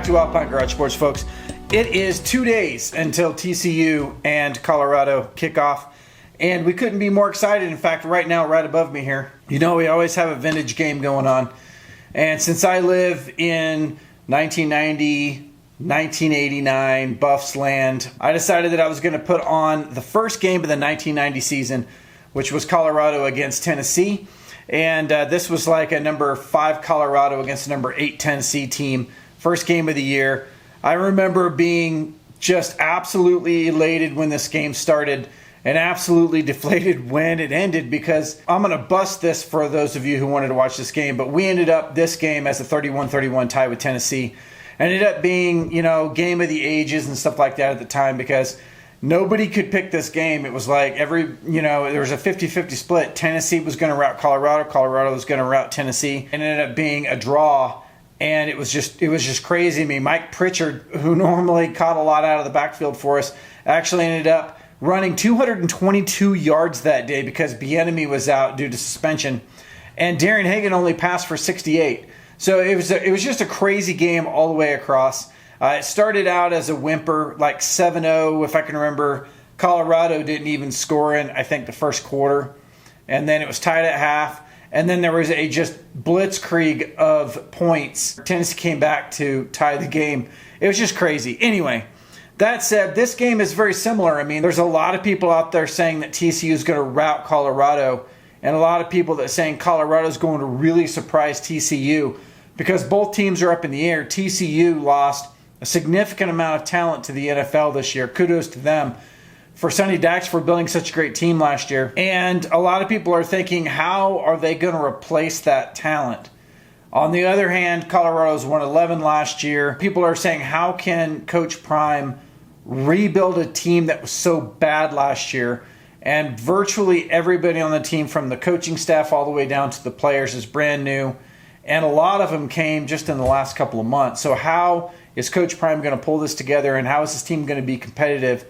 to Alpine Garage Sports, folks. It is 2 days until TCU and Colorado kick off, and we couldn't be more excited. In fact, right now, right above me here, you know, we always have a vintage game going on. And since I live in 1990, 1989 Buffs land, I decided that I was going to put on the first game of the 1990 season, which was Colorado against Tennessee. And this was like a number 5 Colorado against a number 8 Tennessee team. First game of the year. I remember being just absolutely elated when this game started and absolutely deflated when it ended, because I'm going to bust this for those of you who wanted to watch this game. But we ended up this game as a 31-31 tie with Tennessee. Ended up being, you know, game of the ages and stuff like that at the time, because nobody could pick this game. It was like there was a 50-50 split. Tennessee was going to rout Colorado. Colorado was going to rout Tennessee. It ended up being a draw. And it was just crazy. I mean, Mike Pritchard, who normally caught a lot out of the backfield for us, actually ended up running 222 yards that day because Bieniemy was out due to suspension. And Darren Hagan only passed for 68. So it was just a crazy game all the way across. It started out as a whimper, like 7-0, if I can remember. Colorado didn't even score in, I think, the first quarter. And then it was tied at half. And then there was a just blitzkrieg of points. Tennessee came back to tie the game. It was just crazy. Anyway, that said, this game is very similar. I mean, there's a lot of people out there saying that TCU is going to rout Colorado, and a lot of people that are saying Colorado is going to really surprise TCU, because both teams are up in the air. TCU lost a significant amount of talent to the NFL this year. Kudos to them for Sonny Dikes for building such a great team last year. And a lot of people are thinking, how are they going to replace that talent? On the other hand, Colorado's won 11 last year. People are saying, how can Coach Prime rebuild a team that was so bad last year? And virtually everybody on the team, from the coaching staff all the way down to the players, is brand new. And a lot of them came just in the last couple of months. So how is Coach Prime going to pull this together, and how is this team going to be competitive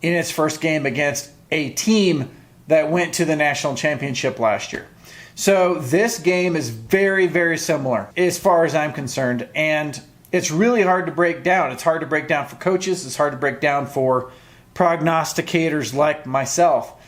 in its first game against a team that went to the national championship last year? So this game is very, very similar as far as I'm concerned, and it's really hard to break down. It's hard to break down for coaches. It's hard to break down for prognosticators like myself.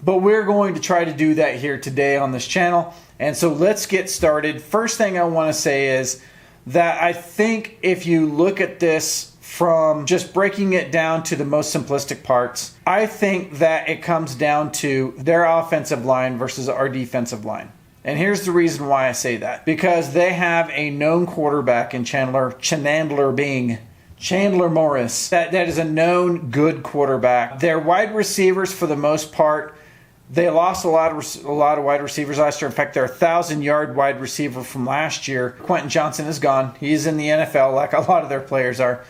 But we're going to try to do that here today on this channel. And so let's get started. First thing I want to say is that I think if you look at this from just breaking it down to the most simplistic parts, I think that it comes down to their offensive line versus our defensive line. And here's the reason why I say that. Because they have a known quarterback in Chandler Morris. That is a known good quarterback. Their wide receivers, for the most part, they lost a lot of wide receivers last year. In fact, their 1,000-yard wide receiver from last year, Quentin Johnson, is gone. He's in the NFL like a lot of their players are.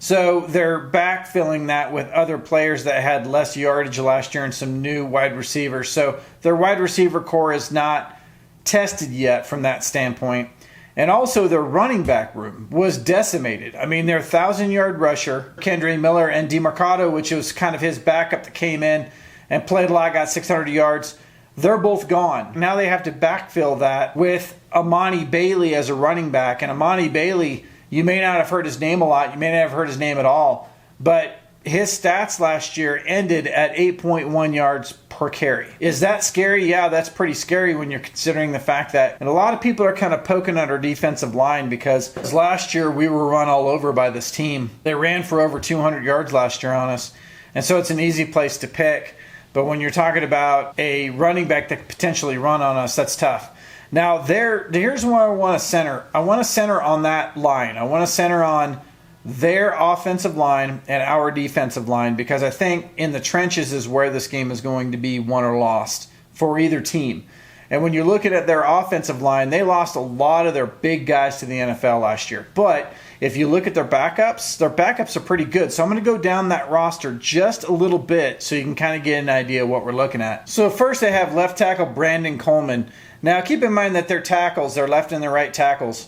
So they're backfilling that with other players that had less yardage last year and some new wide receivers. So their wide receiver core is not tested yet from that standpoint. And also their running back room was decimated. I mean, their 1,000-yard rusher, Kendre Miller, and DeMarcado, which was kind of his backup that came in and played a lot, got 600 yards, they're both gone. Now they have to backfill that with Amani Bailey as a running back. And Amani Bailey, you may not have heard his name a lot. You may not have heard his name at all. But his stats last year ended at 8.1 yards per carry. Is that scary? Yeah, that's pretty scary when you're considering the fact that, and a lot of people are kind of poking at our defensive line, because last year we were run all over by this team. They ran for over 200 yards last year on us. And so it's an easy place to pick. But when you're talking about a running back that could potentially run on us, that's tough. Now, here's where I want to center. I want to center on that line. I want to center on their offensive line and our defensive line, because I think in the trenches is where this game is going to be won or lost for either team. And when you're looking at their offensive line, they lost a lot of their big guys to the NFL last year. But if you look at their backups are pretty good. So I'm going to go down that roster just a little bit so you can kind of get an idea of what we're looking at. So first they have left tackle Brandon Coleman. Now keep in mind that their tackles, their left and their right tackles,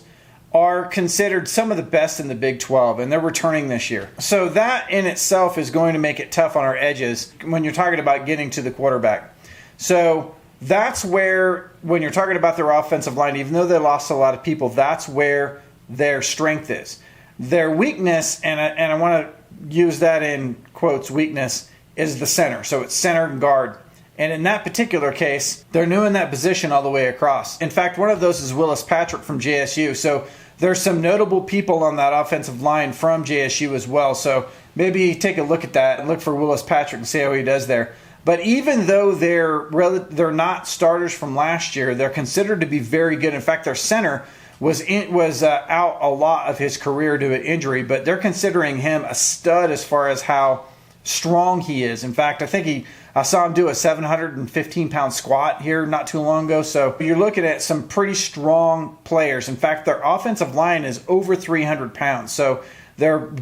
are considered some of the best in the Big 12, and they're returning this year. So that in itself is going to make it tough on our edges when you're talking about getting to the quarterback. So that's where, when you're talking about their offensive line, even though they lost a lot of people, that's where their strength is. Their weakness, and I want to use that in quotes, weakness, is the center. So it's center and guard. And in that particular case, they're new in that position all the way across. In fact, one of those is Willis Patrick from JSU. So there's some notable people on that offensive line from JSU as well. So maybe take a look at that and look for Willis Patrick and see how he does there. But even though they're not starters from last year, they're considered to be very good. In fact, their center was out a lot of his career due to injury, but they're considering him a stud as far as how strong he is. In fact, I saw him do a 715-pound squat here not too long ago. So you're looking at some pretty strong players. In fact, their offensive line is over 300 pounds. So they're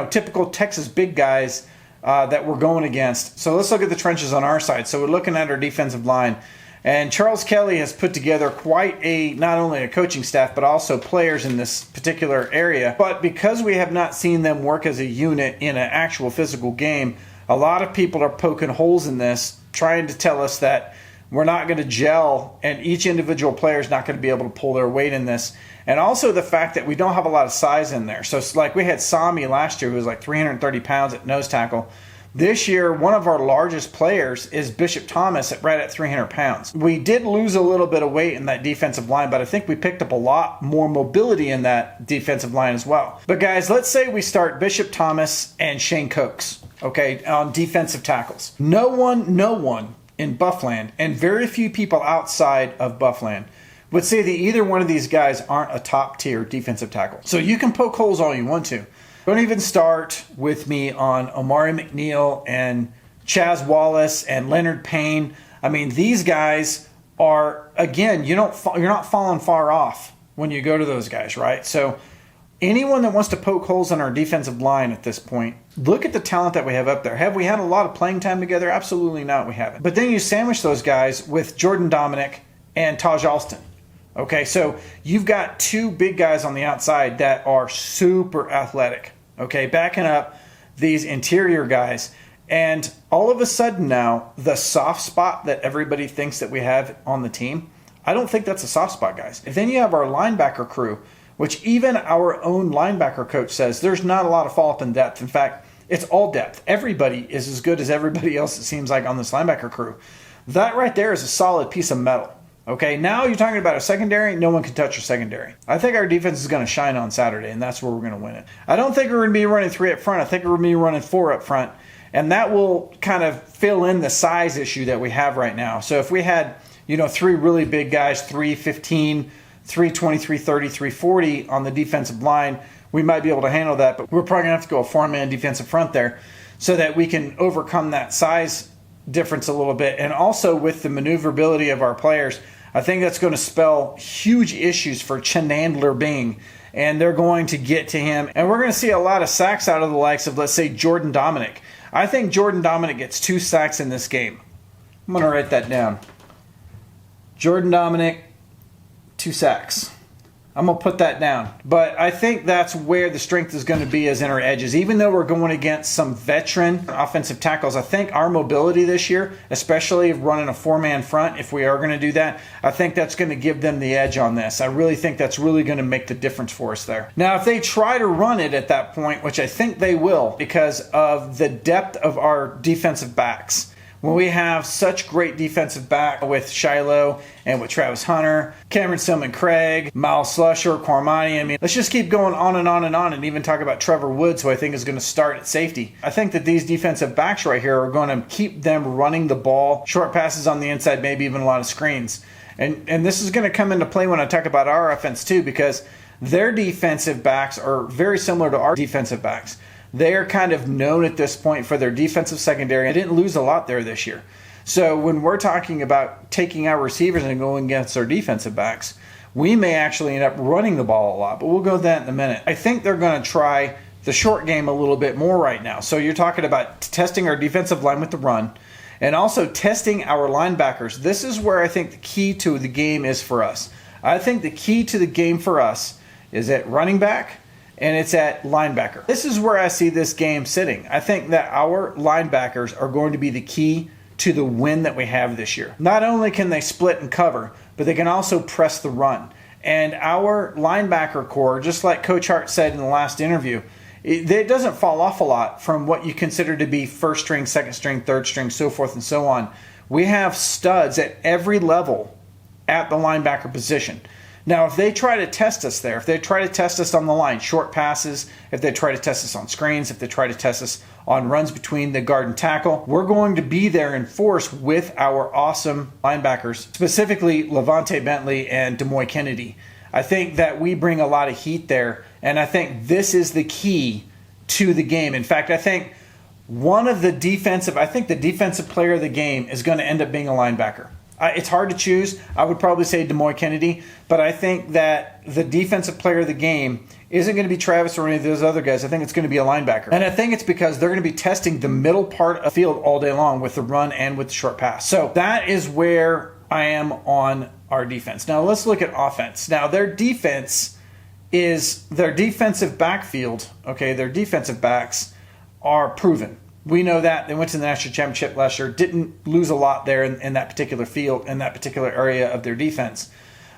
typical Texas big guys that we're going against. So let's look at the trenches on our side. So we're looking at our defensive line. And Charles Kelly has put together quite not only a coaching staff, but also players in this particular area. But because we have not seen them work as a unit in an actual physical game, a lot of people are poking holes in this, trying to tell us that we're not going to gel and each individual player is not going to be able to pull their weight in this. And also the fact that we don't have a lot of size in there. So it's like we had Sami last year, who was like 330 pounds at nose tackle. This year, one of our largest players is Bishop Thomas right at 300 pounds. We did lose a little bit of weight in that defensive line, but I think we picked up a lot more mobility in that defensive line as well. But guys, let's say we start Bishop Thomas and Shane Cokes, okay, on defensive tackles. No one in Buffland, and very few people outside of Buffland, would say that either one of these guys aren't a top-tier defensive tackle. So you can poke holes all you want to. Don't even start with me on Omari McNeil and Chaz Wallace and Leonard Payne. I mean, these guys are, again, you're not falling far off when you go to those guys, right? So anyone that wants to poke holes in our defensive line at this point, look at the talent that we have up there. Have we had a lot of playing time together? Absolutely not, we haven't. But then you sandwich those guys with Jordan Dominic and Taj Alston. Okay, so you've got two big guys on the outside that are super athletic, okay, backing up these interior guys. And all of a sudden now, the soft spot that everybody thinks that we have on the team, I don't think that's a soft spot, guys. And then you have our linebacker crew, which even our own linebacker coach says there's not a lot of fall up in depth. In fact, it's all depth. Everybody is as good as everybody else, it seems like, on this linebacker crew. That right there is a solid piece of metal. Okay, now you're talking about a secondary. No one can touch your secondary. I think our defense is going to shine on Saturday, and that's where we're going to win it. I don't think we're going to be running 3 up front. I think we're going to be running 4 up front, and that will kind of fill in the size issue that we have right now. So if we had, 3 really big guys, 315, 320, 330, 340 on the defensive line, we might be able to handle that, but we're probably going to have to go a 4-man defensive front there so that we can overcome that size difference a little bit. And also with the maneuverability of our players, I think that's going to spell huge issues for Chenandler Bing, and they're going to get to him. And we're going to see a lot of sacks out of the likes of, let's say, Jordan Dominic. I think Jordan Dominic gets 2 sacks in this game. I'm going to write that down. Jordan Dominic, 2 sacks. I'm going to put that down. But I think that's where the strength is going to be, is in our edges. Even though we're going against some veteran offensive tackles, I think our mobility this year, especially running a 4-man front, if we are going to do that, I think that's going to give them the edge on this. I really think that's really going to make the difference for us there. Now, if they try to run it at that point, which I think they will because of the depth of our defensive backs, when we have such great defensive back with Shiloh and with Travis Hunter, Cameron Silman Craig, Miles Slusher, Cormani, I mean, let's just keep going on and on and on, and even talk about Trevor Woods, who I think is going to start at safety. I think that these defensive backs right here are going to keep them running the ball, short passes on the inside, maybe even a lot of screens. And this is going to come into play when I talk about our offense too, because their defensive backs are very similar to our defensive backs. They are kind of known at this point for their defensive secondary. I didn't lose a lot there this year. So when we're talking about taking our receivers and going against our defensive backs, we may actually end up running the ball a lot, but we'll go to that in a minute. I think they're going to try the short game a little bit more right now. So you're talking about testing our defensive line with the run and also testing our linebackers. This is where I think the key to the game is for us. I think the key to the game for us is at running back, and it's at linebacker. This is where I see this game sitting. I think that our linebackers are going to be the key to the win that we have this year. Not only can they split and cover, but they can also press the run. And our linebacker core, just like Coach Hart said in the last interview, it doesn't fall off a lot from what you consider to be first string, second string, third string, so forth and so on. We have studs at every level at the linebacker position. Now, if they try to test us there, if they try to test us on the line, short passes, if they try to test us on screens, if they try to test us on runs between the guard and tackle, we're going to be there in force with our awesome linebackers, specifically Levante Bentley and Demoy Kennedy. I think that we bring a lot of heat there, and I think this is the key to the game. In fact, I think the defensive player of the game is going to end up being a linebacker. It's hard to choose. I would probably say Demoy Kennedy, but I think that the defensive player of the game isn't going to be Travis or any of those other guys. I think it's going to be a linebacker. And I think it's because they're going to be testing the middle part of the field all day long with the run and with the short pass. So that is where I am on our defense. Now let's look at offense. Now their defense is their defensive backfield. Okay, their defensive backs are proven. We know that. They went to the national championship last year, didn't lose a lot there in that particular field, in that particular area of their defense.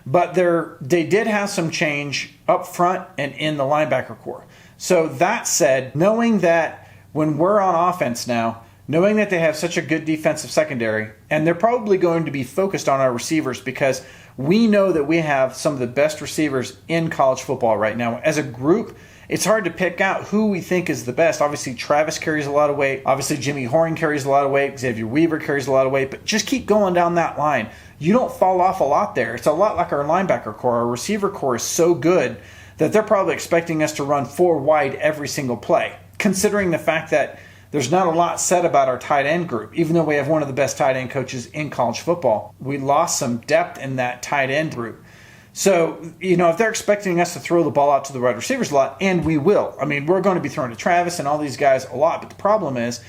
But they did have some change up front and in the linebacker core. So that said, knowing that when we're on offense now, knowing that they have such a good defensive secondary, and they're probably going to be focused on our receivers because we know that we have some of the best receivers in college football right now. As a group, it's hard to pick out who we think is the best. Obviously, Travis carries a lot of weight. Obviously, Jimmy Horn carries a lot of weight. Xavier Weaver carries a lot of weight. But just keep going down that line. You don't fall off a lot there. It's a lot like our linebacker core. Our receiver core is so good that they're probably expecting us to run 4 wide every single play, considering the fact that there's not a lot said about our tight end group. Even though we have one of the best tight end coaches in college football, we lost some depth in that tight end group. So, if they're expecting us to throw the ball out to the wide receivers a lot, and we will. I mean, we're going to be throwing to Travis and all these guys a lot. But the problem is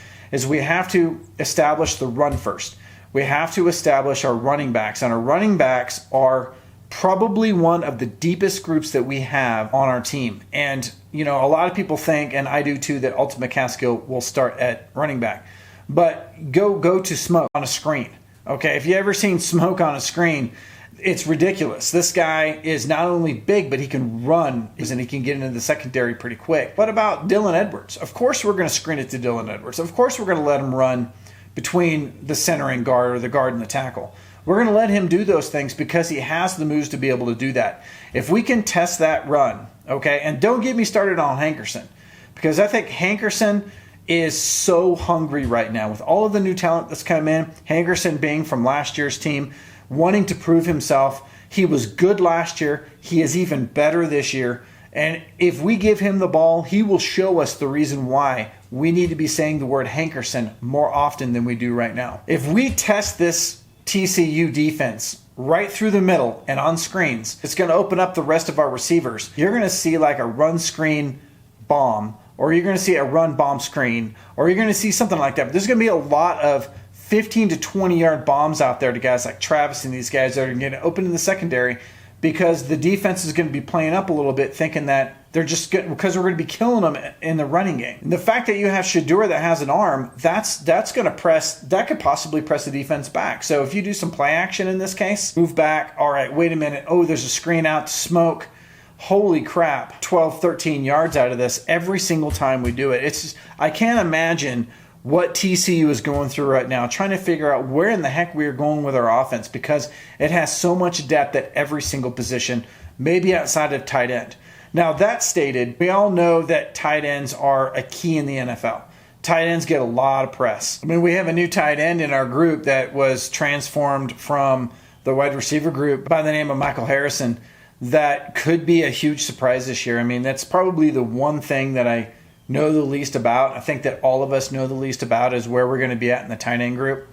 we have to establish the run first. We have to establish our running backs. And our running backs are probably one of the deepest groups that we have on our team. And, a lot of people think, and I do too, that Alton McCaskill will start at running back. But go to Smoke on a screen. Okay, if you ever seen Smoke on a screen, it's ridiculous. This guy is not only big, but he can run and he can get into the secondary pretty quick. What about Dylan Edwards? Of course we're going to screen it to Dylan Edwards. Of course we're going to let him run between the center and guard, or the guard and the tackle. We're going to let him do those things because he has the moves to be able to do that. If we can test that run, okay, and don't get me started on Hankerson, because I think Hankerson is so hungry right now with all of the new talent that's come in. Hankerson being from last year's team, wanting to prove himself. He was good last year. He is even better this year. And if we give him the ball, he will show us the reason why we need to be saying the word Hankerson more often than we do right now. If we test this TCU defense right through the middle and on screens, it's going to open up the rest of our receivers. You're going to see like a run screen bomb, or you're going to see a run bomb screen, or you're going to see something like that. But there's going to be a lot of 15 to 20 yard bombs out there to guys like Travis and these guys that are going to open in the secondary, because the defense is going to be playing up a little bit, thinking that they're just good because we're going to be killing them in the running game. And the fact that you have Shedeur that has an arm, that's going to that could possibly press the defense back. So if you do some play action in this case, move back. All right, wait a minute. Oh, there's a screen out to Smoke. Holy crap, 12, 13 yards out of this every single time we do it. It's just, I can't imagine what TCU is going through right now, trying to figure out where in the heck we are going with our offense, because it has so much depth at every single position, maybe outside of tight end. Now, that stated, we all know that tight ends are a key in the NFL. Tight ends get a lot of press. I mean, we have a new tight end in our group that was transformed from the wide receiver group by the name of Michael Harrison. That could be a huge surprise this year. I mean, that's probably the one thing that I know the least about. I think that all of us know the least about is where we're going to be at in the tight end group.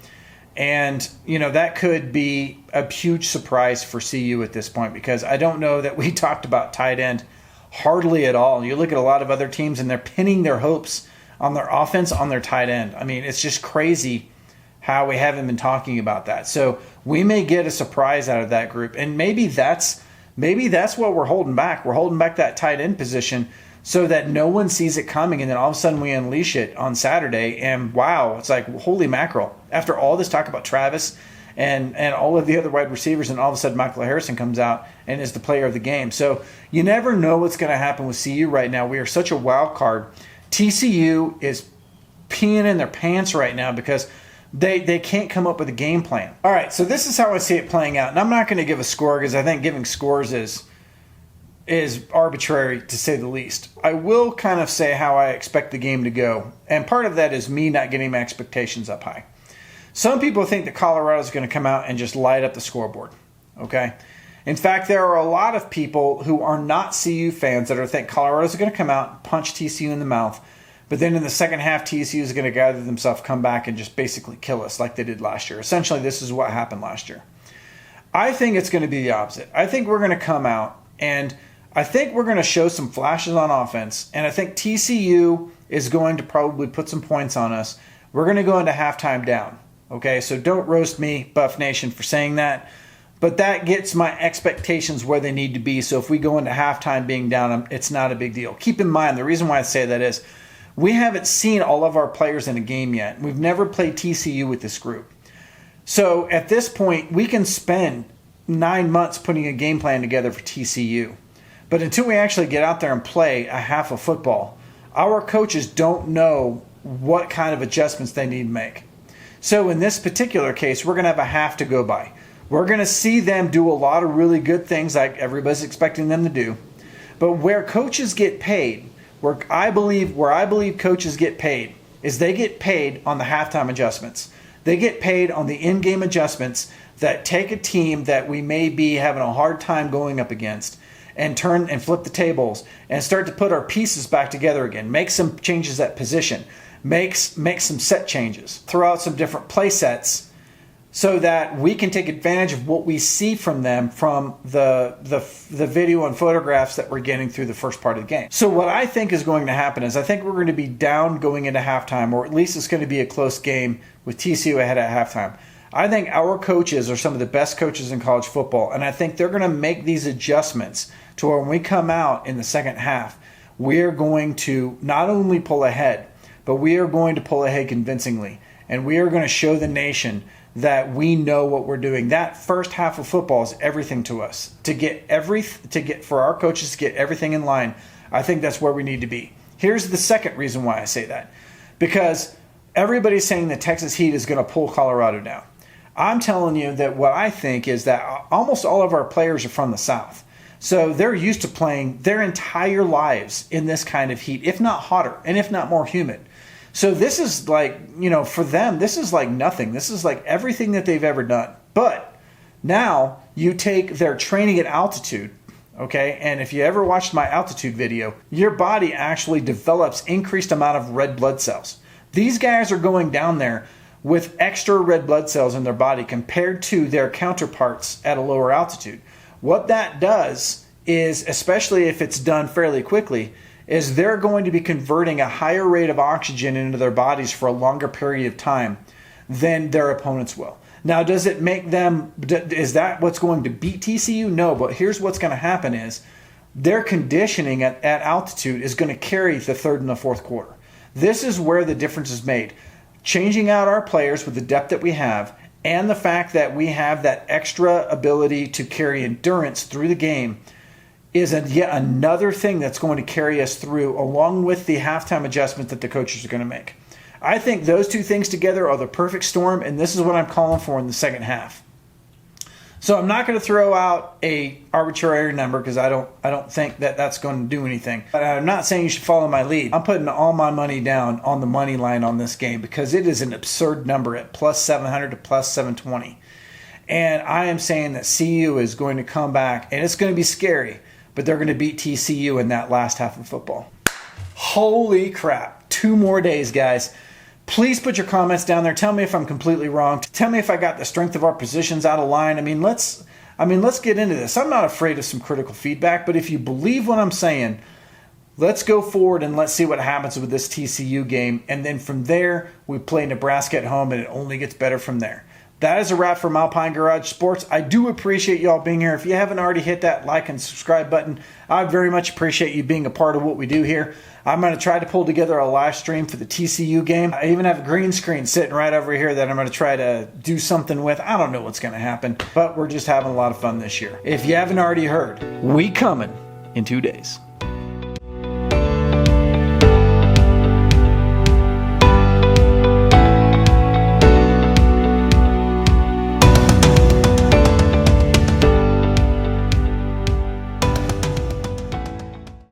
And, that could be a huge surprise for CU at this point, because I don't know that we talked about tight end hardly at all. You look at a lot of other teams and they're pinning their hopes on their offense on their tight end. I mean, it's just crazy how we haven't been talking about that. So we may get a surprise out of that group. And maybe that's what we're holding back. We're holding back that tight end position so that no one sees it coming, and then all of a sudden we unleash it on Saturday, and wow, it's like, holy mackerel. After all this talk about Travis and all of the other wide receivers, and all of a sudden Michael Harrison comes out and is the player of the game. So you never know what's going to happen with CU right now. We are such a wild card. TCU is peeing in their pants right now because they can't come up with a game plan. All right, so this is how I see it playing out. And I'm not going to give a score because I think giving scores is arbitrary, to say the least. I will kind of say how I expect the game to go. And part of that is me not getting my expectations up high. Some people think that Colorado is going to come out and just light up the scoreboard. Okay? In fact, there are a lot of people who are not CU fans that think Colorado is going to come out and punch TCU in the mouth. But then in the second half, TCU is going to gather themselves, come back, and just basically kill us like they did last year. Essentially, this is what happened last year. I think it's going to be the opposite. I think we're going to come out, and I think we're going to show some flashes on offense, and I think TCU is going to probably put some points on us. We're going to go into halftime down. Okay, so don't roast me, Buff Nation, for saying that. But that gets my expectations where they need to be. So if we go into halftime being down, it's not a big deal. Keep in mind, the reason why I say that is we haven't seen all of our players in a game yet. We've never played TCU with this group. So at this point, we can spend 9 months putting a game plan together for TCU. But until we actually get out there and play a half of football, our coaches don't know what kind of adjustments they need to make. So in this particular case, we're going to have a half to go by. We're going to see them do a lot of really good things like everybody's expecting them to do. But where coaches get paid, where I believe coaches get paid, is they get paid on the halftime adjustments. They get paid on the in-game adjustments that take a team that we may be having a hard time going up against and turn and flip the tables and start to put our pieces back together again. Make some changes at position. Make some set changes. Throw out some different play sets so that we can take advantage of what we see from them from the video and photographs that we're getting through the first part of the game. So what I think is going to happen is I think we're going to be down going into halftime, or at least it's going to be a close game with TCU ahead at halftime. I think our coaches are some of the best coaches in college football, and I think they're going to make these adjustments to where when we come out in the second half, we're going to not only pull ahead, but we are going to pull ahead convincingly, and we are going to show the nation that we know what we're doing. That first half of football is everything to us. For our coaches to get everything in line, I think that's where we need to be. Here's the second reason why I say that. Because everybody's saying the Texas Heat is going to pull Colorado down. I'm telling you that what I think is that almost all of our players are from the South. So they're used to playing their entire lives in this kind of heat, if not hotter, and if not more humid. So this is like, for them, this is like nothing. This is like everything that they've ever done. But now you take their training at altitude, okay? And if you ever watched my altitude video, your body actually develops increased amount of red blood cells. These guys are going down there with extra red blood cells in their body compared to their counterparts at a lower altitude. What that does is, especially if it's done fairly quickly, is they're going to be converting a higher rate of oxygen into their bodies for a longer period of time than their opponents will. Now, does it make them, is that what's going to beat TCU? No, but here's what's going to happen is their conditioning at altitude is going to carry the third and the fourth quarter. This is where the difference is made. Changing out our players with the depth that we have and the fact that we have that extra ability to carry endurance through the game is yet another thing that's going to carry us through, along with the halftime adjustment that the coaches are going to make. I think those two things together are the perfect storm, and this is what I'm calling for in the second half. So I'm not going to throw out a arbitrary number because I don't think that that's going to do anything. But I'm not saying you should follow my lead. I'm putting all my money down on the money line on this game because it is an absurd number at plus 700 to plus 720. And I am saying that CU is going to come back, and it's going to be scary, but they're going to beat TCU in that last half of football. Holy crap. 2 more days, guys. Please put your comments down there. Tell me if I'm completely wrong. Tell me if I got the strength of our positions out of line. Let's get into this. I'm not afraid of some critical feedback, but if you believe what I'm saying, let's go forward and let's see what happens with this TCU game. And then from there, we play Nebraska at home, and it only gets better from there. that is a wrap from Alpine Garage Sports. I do appreciate y'all being here. If you haven't already hit that like and subscribe button, I very much appreciate you being a part of what we do here. I'm going to try to pull together a live stream for the TCU game. I even have a green screen sitting right over here that I'm going to try to do something with. I don't know what's going to happen, but we're just having a lot of fun this year. If you haven't already heard, we coming in 2 days.